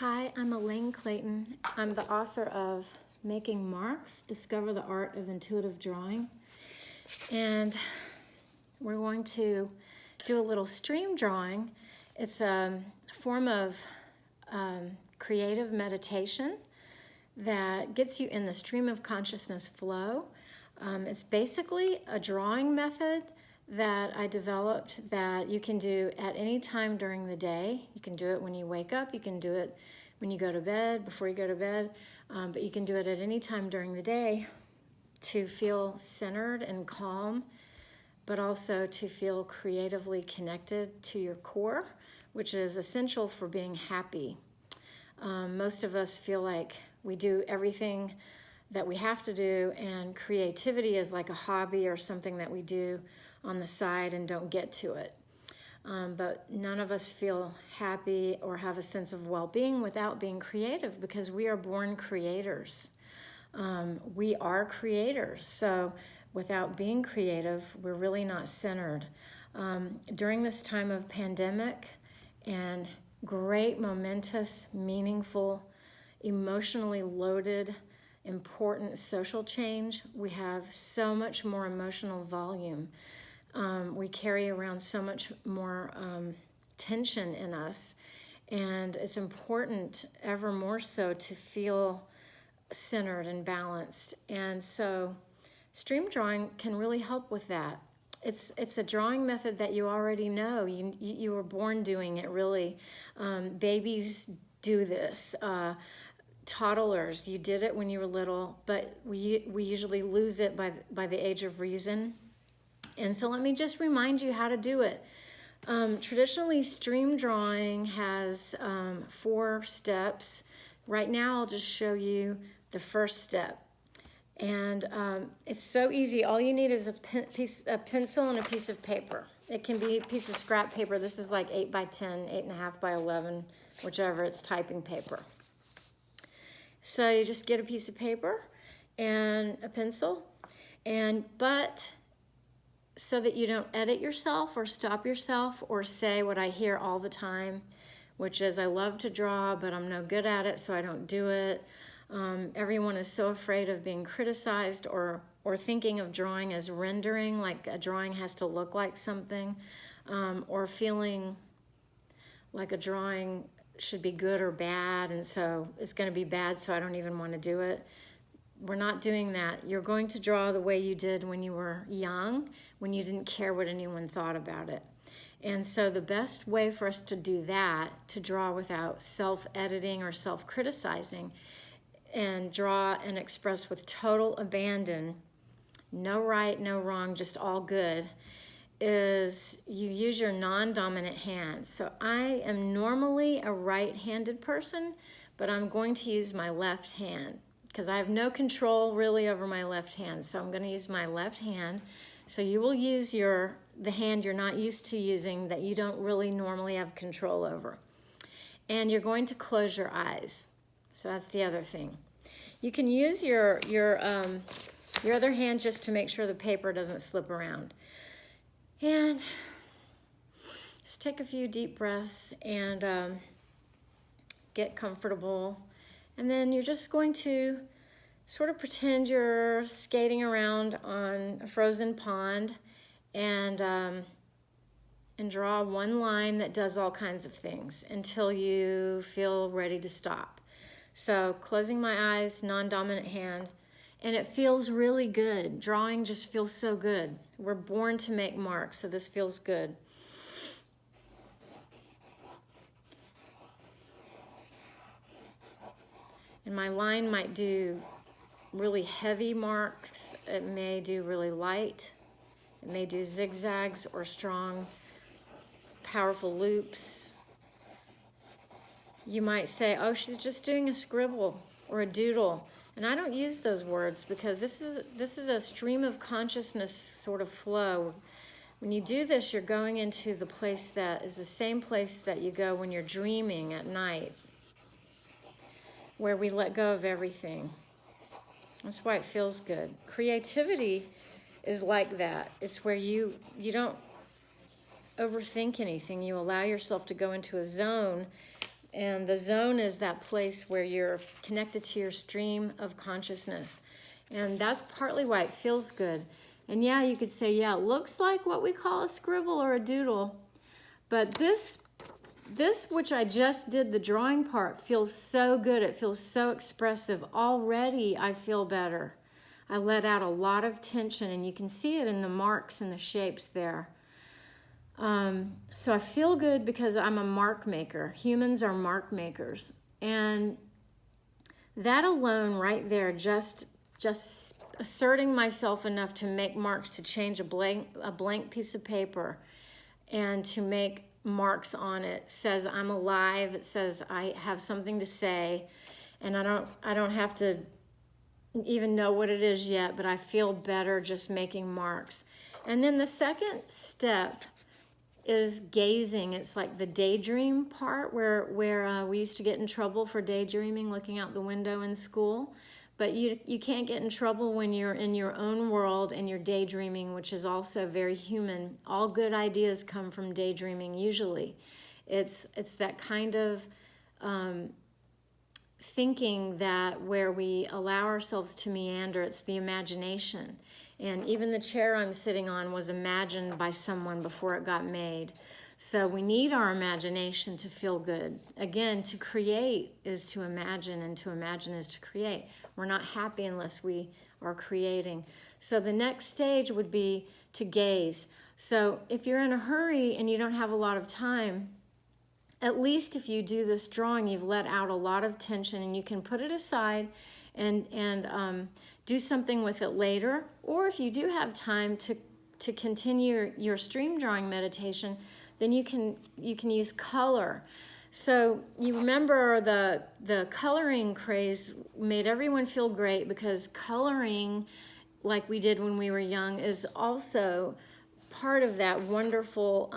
Hi, I'm Elaine Clayton. I'm the author of Making Marks, Discover the Art of Intuitive Drawing. And we're going to do a little stream drawing. It's a form of creative meditation that gets you in the stream of consciousness flow. It's basically a drawing method that I developed that you can do at any time during the day. You can do it when you wake up, you can do it when you go to bed, before you go to bed, but you can do it at any time during the day to feel centered and calm, but also to feel creatively connected to your core, which is essential for being happy. Most of us feel like we do everything that we have to do, and creativity is like a hobby or something that we do on the side and don't get to it. But none of us feel happy or have a sense of well-being without being creative, because we are born creators. We are creators, so without being creative, we're really not centered. During this time of pandemic and great, momentous, meaningful, emotionally loaded, important social change, we have so much more emotional volume. We carry around so much more tension in us, and it's important, ever more so, to feel centered and balanced. And so stream drawing can really help with that. It's a drawing method that you already know. You were born doing it, really. Babies do this. Toddlers, you did it when you were little, but we usually lose it by the age of reason. And so let me just remind you how to do it. Traditionally, stream drawing has 4 steps. Right now, I'll just show you the first step. And it's so easy. All you need is a pencil and a piece of paper. It can be a piece of scrap paper. This is like 8 by 10, 8.5 by 11, whichever. It's typing paper. So you just get a piece of paper and a pencil, but so that you don't edit yourself or stop yourself or say what I hear all the time, which is, I love to draw, but I'm no good at it, so I don't do it. Everyone is so afraid of being criticized or thinking of drawing as rendering, like a drawing has to look like something, or feeling like a drawing should be good or bad, and so it's going to be bad, so I don't even want to do it. We're not doing that. You're going to draw the way you did when you were young, when you didn't care what anyone thought about it. And so the best way for us to do that, to draw without self-editing or self-criticizing, and draw and express with total abandon, no right, no wrong, just all good, is you use your non-dominant hand. So I am normally a right-handed person, but I'm going to use my left hand because I have no control really over my left hand. So I'm going to use my left hand. So you will use the hand you're not used to using, that you don't really normally have control over. And you're going to close your eyes. So that's the other thing. You can use your other hand just to make sure the paper doesn't slip around. And just take a few deep breaths and get comfortable. And then you're just going to sort of pretend you're skating around on a frozen pond and draw one line that does all kinds of things until you feel ready to stop. So closing my eyes, non-dominant hand, and it feels really good. Drawing just feels so good. We're born to make marks, so this feels good. And my line might do really heavy marks. It may do really light. It may do zigzags or strong, powerful loops. You might say, oh, she's just doing a scribble or a doodle. And I don't use those words because this is a stream of consciousness sort of flow. When you do this, you're going into the place that is the same place that you go when you're dreaming at night, where we let go of everything. That's why it feels good. Creativity is like that. It's where you don't overthink anything. You allow yourself to go into a zone And the zone is that place where you're connected to your stream of consciousness. And that's partly why it feels good. And yeah, you could say, yeah, it looks like what we call a scribble or a doodle. But this which I just did, the drawing part, feels so good. It feels so expressive. Already I feel better. I let out a lot of tension, and you can see it in the marks and the shapes there. So I feel good because I'm a mark maker. Humans are mark makers. And that alone right there, just asserting myself enough to make marks, to change a blank piece of paper and to make marks on it, says I'm alive. It says I have something to say, and I don't have to even know what it is yet, but I feel better just making marks. And then the second step is gazing. It's like the daydream part where we used to get in trouble for daydreaming, looking out the window in school. But you can't get in trouble when you're in your own world and you're daydreaming, which is also very human. All good ideas come from daydreaming usually. It's that kind of thinking that where we allow ourselves to meander. It's the imagination. And even the chair I'm sitting on was imagined by someone before it got made. So we need our imagination to feel good. Again, to create is to imagine, and to imagine is to create. We're not happy unless we are creating. So the next stage would be to gaze. So if you're in a hurry and you don't have a lot of time, at least if you do this drawing, you've let out a lot of tension, and you can put it aside and do something with it later. Or if you do have time to continue your stream drawing meditation, then you can use color. So you remember the coloring craze made everyone feel great, because coloring, like we did when we were young, is also part of that wonderful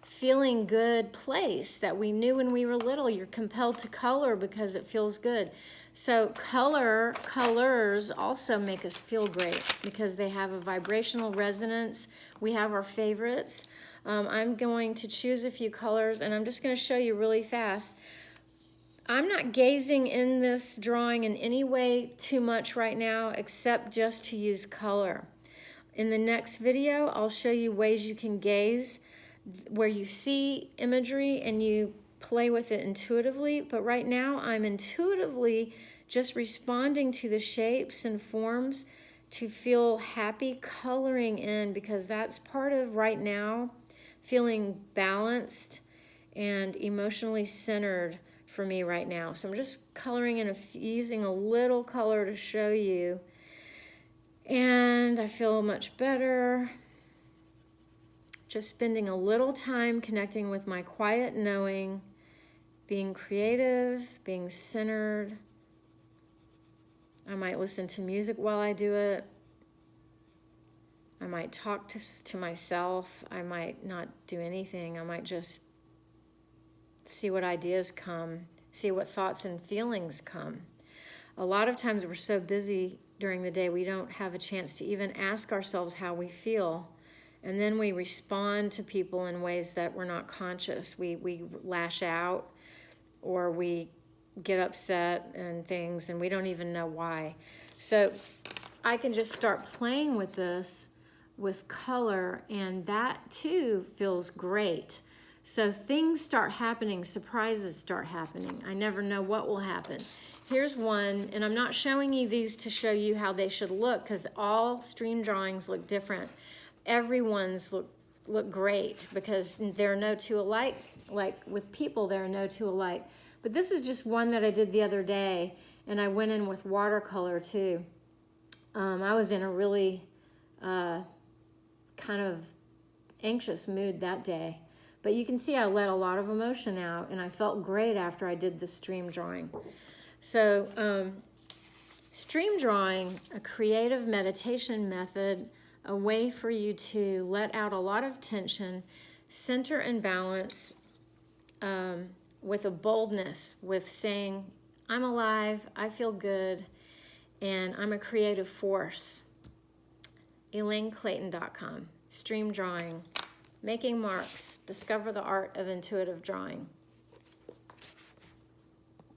feeling good place that we knew when we were little. You're compelled to color because it feels good. So colors also make us feel great because they have a vibrational resonance. We have our favorites. I'm going to choose a few colors, and I'm just going to show you really fast. I'm not gazing in this drawing in any way too much right now, except just to use color. In the next video, I'll show you ways you can gaze where you see imagery and you play with it intuitively. But right now, I'm intuitively just responding to the shapes and forms to feel happy coloring in, because that's part of right now feeling balanced and emotionally centered for me right now. So I'm just coloring in, using a little color to show you. And I feel much better. Just spending a little time connecting with my quiet knowing, being creative, being centered. I might listen to music while I do it. I might talk to myself. I might not do anything. I might just see what ideas come, see what thoughts and feelings come. A lot of times we're so busy during the day, we don't have a chance to even ask ourselves how we feel. And then we respond to people in ways that we're not conscious. We lash out, or we get upset and things, and we don't even know why. So I can just start playing with this with color, and that too feels great. So things start happening, surprises start happening. I never know what will happen. Here's one, and I'm not showing you these to show you how they should look, because all stream drawings look different. Everyone's look great, because there are no two alike. Like with people, there are no two alike. But this is just one that I did the other day, and I went in with watercolor too. I was in a really kind of anxious mood that day. But you can see I let a lot of emotion out, and I felt great after I did the stream drawing. So stream drawing, a creative meditation method, a way for you to let out a lot of tension, center and balance with a boldness, with saying, I'm alive, I feel good, and I'm a creative force. ElaineClayton.com. Stream drawing, making marks, discover the art of intuitive drawing.